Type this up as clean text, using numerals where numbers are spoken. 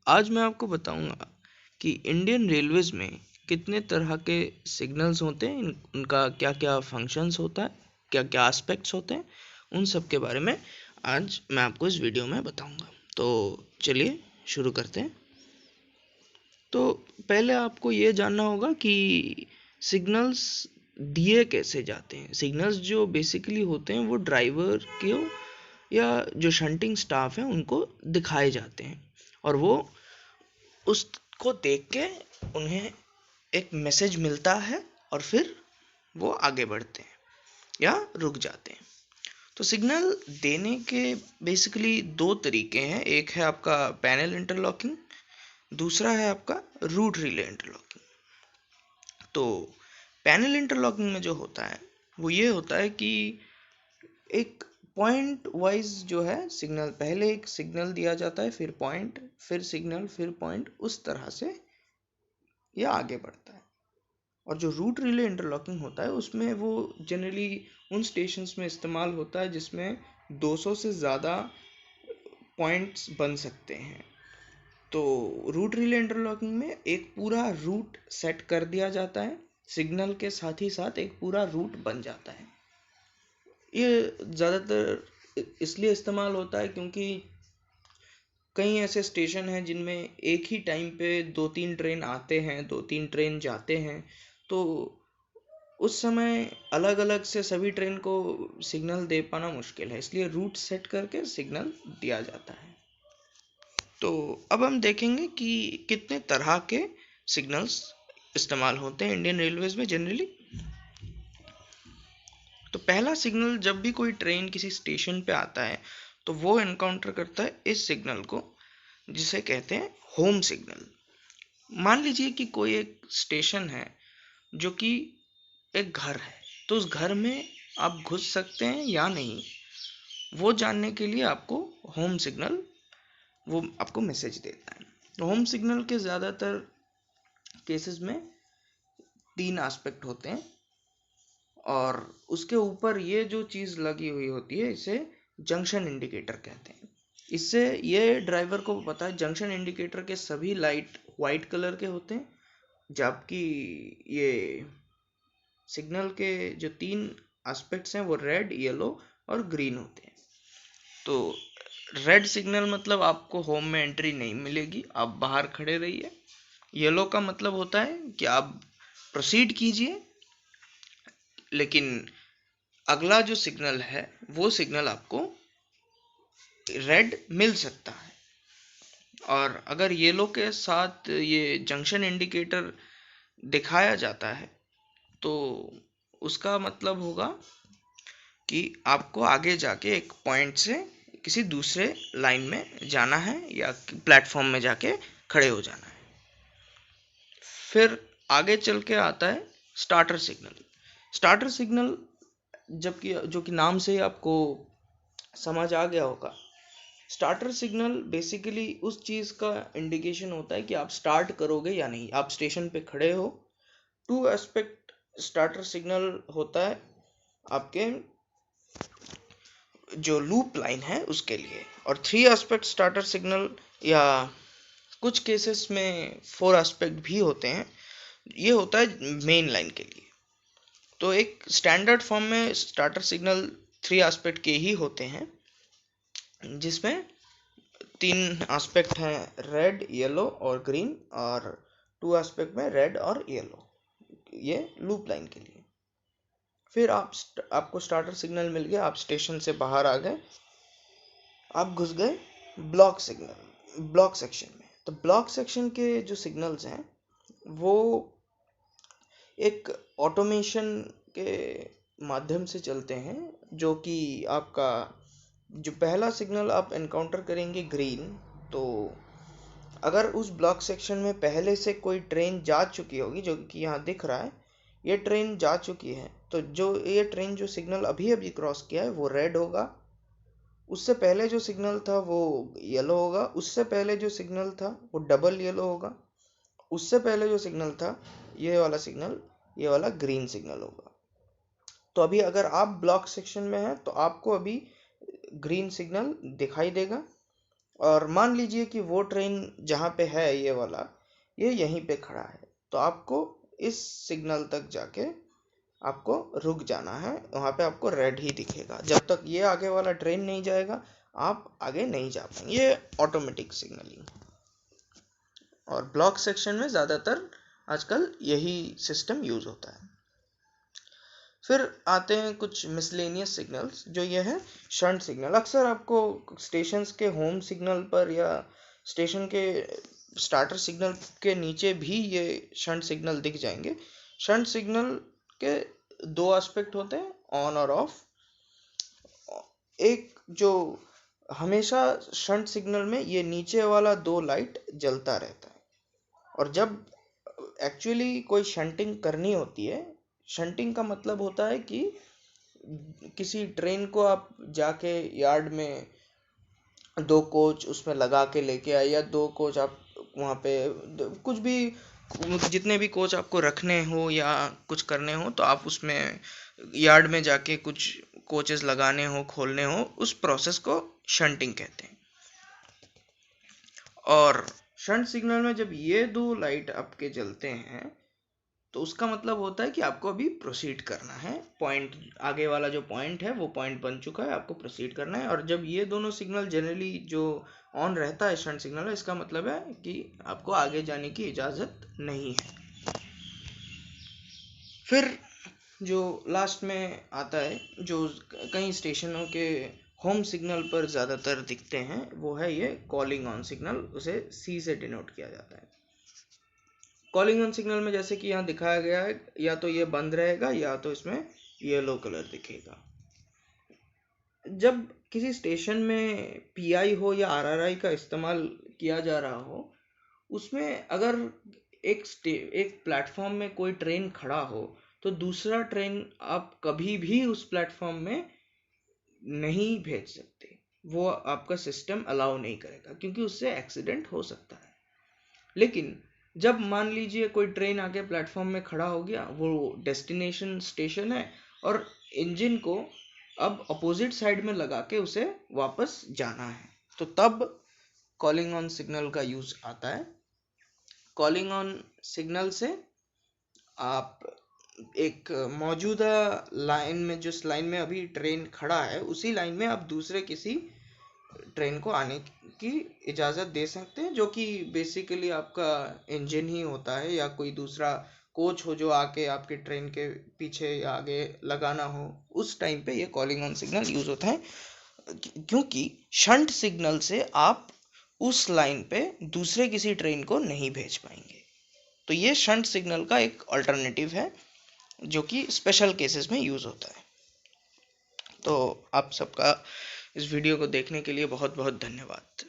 आज मैं आपको बताऊंगा कि इंडियन रेलवेज में कितने तरह के सिग्नल्स होते हैं, उनका क्या क्या फंक्शंस होता है, क्या क्या एस्पेक्ट्स होते हैं, उन सब के बारे में आज मैं आपको इस वीडियो में बताऊंगा। तो चलिए शुरू करते हैं। तो पहले आपको ये जानना होगा कि सिग्नल्स दिए कैसे जाते हैं। सिग्नल्स जो बेसिकली होते हैं वो ड्राइवर को या जो शंटिंग स्टाफ है उनको दिखाए जाते हैं, और वो उसको देख के उन्हें एक मैसेज मिलता है और फिर वो आगे बढ़ते हैं या रुक जाते हैं। तो सिग्नल देने के बेसिकली दो तरीके हैं। एक है आपका पैनल इंटरलॉकिंग, दूसरा है आपका रूट रिले इंटरलॉकिंग। तो पैनल इंटरलॉकिंग में जो होता है वो ये होता है कि एक पॉइंट वाइज जो है सिग्नल, पहले एक सिग्नल दिया जाता है, फिर पॉइंट, फिर सिग्नल, फिर पॉइंट, उस तरह से यह आगे बढ़ता है। और जो रूट रिले इंटरलॉकिंग होता है उसमें वो जनरली उन स्टेशंस में इस्तेमाल होता है जिसमें 200 से ज़्यादा पॉइंट्स बन सकते हैं। तो रूट रिले इंटरलॉकिंग में एक पूरा रूट सेट कर दिया जाता है, सिग्नल के साथ ही साथ एक पूरा रूट बन जाता है। ये ज़्यादातर इसलिए इस्तेमाल होता है क्योंकि कई ऐसे स्टेशन हैं जिनमें एक ही टाइम पे 2-3 ट्रेन आते हैं, 2-3 ट्रेन जाते हैं। तो उस समय अलग अलग से सभी ट्रेन को सिग्नल दे पाना मुश्किल है, इसलिए रूट सेट करके सिग्नल दिया जाता है। तो अब हम देखेंगे कि कितने तरह के सिग्नल्स इस्तेमाल होते हैं इंडियन रेलवेज में जनरली। तो पहला सिग्नल जब भी कोई ट्रेन किसी स्टेशन पे आता है तो वो एनकाउंटर करता है इस सिग्नल को, जिसे कहते हैं होम सिग्नल। मान लीजिए कि कोई एक स्टेशन है जो कि एक घर है, तो उस घर में आप घुस सकते हैं या नहीं, वो जानने के लिए आपको होम सिग्नल, वो आपको मैसेज देता है। तो होम सिग्नल के ज़्यादातर केसेस में 3 एस्पेक्ट होते हैं, और उसके ऊपर ये जो चीज़ लगी हुई होती है इसे जंक्शन इंडिकेटर कहते हैं। इससे ये ड्राइवर को पता है, जंक्शन इंडिकेटर के सभी लाइट वाइट कलर के होते हैं, जबकि ये सिग्नल के जो 3 एस्पेक्ट्स हैं वो रेड, येलो और ग्रीन होते हैं। तो रेड सिग्नल मतलब आपको होम में एंट्री नहीं मिलेगी, आप बाहर खड़े रहिए। येलो का मतलब होता है कि आप प्रोसीड कीजिए, लेकिन अगला जो सिग्नल है वो सिग्नल आपको रेड मिल सकता है। और अगर येलो के साथ ये जंक्शन इंडिकेटर दिखाया जाता है तो उसका मतलब होगा कि आपको आगे जाके एक पॉइंट से किसी दूसरे लाइन में जाना है या प्लेटफॉर्म में जाके खड़े हो जाना है। फिर आगे चल के आता है स्टार्टर सिग्नल। स्टार्टर सिग्नल जबकि जो कि नाम से ही आपको समझ आ गया होगा, स्टार्टर सिग्नल बेसिकली उस चीज़ का इंडिकेशन होता है कि आप स्टार्ट करोगे या नहीं। आप स्टेशन पे खड़े हो। 2 एस्पेक्ट स्टार्टर सिग्नल होता है आपके जो लूप लाइन है उसके लिए, और 3 एस्पेक्ट स्टार्टर सिग्नल या कुछ केसेस में 4 एस्पेक्ट भी होते हैं। ये होता है मेन लाइन के लिए। तो एक स्टैंडर्ड फॉर्म में स्टार्टर सिग्नल 3 एस्पेक्ट के ही होते हैं, जिसमें 3 एस्पेक्ट हैं रेड, येलो और ग्रीन, और 2 एस्पेक्ट में रेड और येलो, ये लूप लाइन के लिए। फिर आपको स्टार्टर सिग्नल मिल गया, आप स्टेशन से बाहर आ गए, आप घुस गए ब्लॉक सिग्नल, ब्लॉक सेक्शन में। तो ब्लॉक सेक्शन के जो सिग्नल्स हैं वो एक ऑटोमेशन के माध्यम से चलते हैं, जो कि आपका जो पहला सिग्नल आप एनकाउंटर करेंगे ग्रीन, तो अगर उस ब्लॉक सेक्शन में पहले से कोई ट्रेन जा चुकी होगी, जो कि यहाँ दिख रहा है ये ट्रेन जा चुकी है, तो जो ये ट्रेन जो सिग्नल अभी अभी क्रॉस किया है वो रेड होगा। उससे पहले जो सिग्नल था वो येलो होगा। उससे पहले जो सिग्नल था वो डबल येलो होगा। उससे पहले जो सिग्नल था ये वाला सिग्नल, ये वाला ग्रीन सिग्नल होगा। तो अभी अगर आप ब्लॉक सेक्शन में हैं तो आपको अभी ग्रीन सिग्नल दिखाई देगा, और मान लीजिए कि वो ट्रेन जहाँ पे है ये वाला, ये यहीं पे खड़ा है, तो आपको इस सिग्नल तक जाके आपको रुक जाना है। वहाँ पे आपको रेड ही दिखेगा। जब तक ये आगे वाला ट्रेन नहीं जाएगा आप आगे नहीं जा पाएंगे। ये ऑटोमेटिक सिग्नलिंग। और ब्लॉक सेक्शन में ज़्यादातर आजकल यही सिस्टम यूज़ होता है। फिर आते हैं कुछ मिसलेनियस सिग्नल्स, जो ये है शंट सिग्नल। अक्सर आपको स्टेशंस के होम सिग्नल पर या स्टेशन के स्टार्टर सिग्नल के नीचे भी ये शंट सिग्नल दिख जाएंगे। शंट सिग्नल के दो एस्पेक्ट होते हैं, ऑन और ऑफ। एक जो हमेशा शंट सिग्नल में ये नीचे वाला दो लाइट जलता रहता है, और जब एक्चुअली कोई शंटिंग करनी होती है, शंटिंग का मतलब होता है कि किसी ट्रेन को आप जाके यार्ड में दो कोच उसमें लगा के लेके आए, या दो कोच आप वहाँ पे कुछ भी, जितने भी कोच आपको रखने हो या कुछ करने हो, तो आप उसमें यार्ड में जाके कुछ कोचेस लगाने हो, खोलने हो, उस प्रोसेस को शंटिंग कहते हैं। और शंट सिग्नल में जब ये दो लाइट आपके जलते हैं तो उसका मतलब होता है कि आपको अभी प्रोसीड करना है। पॉइंट, आगे वाला जो पॉइंट है वो पॉइंट बन चुका है, आपको प्रोसीड करना है। और जब ये दोनों सिग्नल जनरली जो ऑन रहता है शंट सिग्नल, इसका मतलब है कि आपको आगे जाने की इजाज़त नहीं है। फिर जो लास्ट में आता है, जो कई स्टेशनों के होम सिग्नल पर ज़्यादातर दिखते हैं, वो है ये कॉलिंग ऑन सिग्नल। उसे C से डिनोट किया जाता है। कॉलिंग ऑन सिग्नल में जैसे कि यहाँ दिखाया गया है, या तो ये बंद रहेगा या तो इसमें येलो कलर दिखेगा। जब किसी स्टेशन में PI हो या RRI का इस्तेमाल किया जा रहा हो, उसमें अगर एक प्लेटफॉर्म में कोई ट्रेन खड़ा हो, तो दूसरा ट्रेन आप कभी भी उस प्लेटफॉर्म में नहीं भेज सकते। वो आपका सिस्टम अलाउ नहीं करेगा, क्योंकि उससे एक्सीडेंट हो सकता है। लेकिन जब मान लीजिए कोई ट्रेन आके प्लेटफॉर्म में खड़ा हो गया, वो डेस्टिनेशन स्टेशन है, और इंजन को अब अपोजिट साइड में लगा के उसे वापस जाना है, तो तब कॉलिंग ऑन सिग्नल का यूज आता है। कॉलिंग ऑन सिग्नल से आप एक मौजूदा लाइन में, जिस लाइन में अभी ट्रेन खड़ा है, उसी लाइन में आप दूसरे किसी ट्रेन को आने की इजाज़त दे सकते हैं, जो कि बेसिकली आपका इंजन ही होता है, या कोई दूसरा कोच हो जो आके आपके ट्रेन के पीछे या आगे लगाना हो। उस टाइम पे ये कॉलिंग ऑन सिग्नल यूज़ होता है, क्योंकि शंट सिग्नल से आप उस लाइन पे दूसरे किसी ट्रेन को नहीं भेज पाएंगे। तो ये शंट सिग्नल का एक अल्टरनेटिव है, जो कि स्पेशल केसेस में यूज़ होता है। तो आप सबका इस वीडियो को देखने के लिए बहुत बहुत धन्यवाद।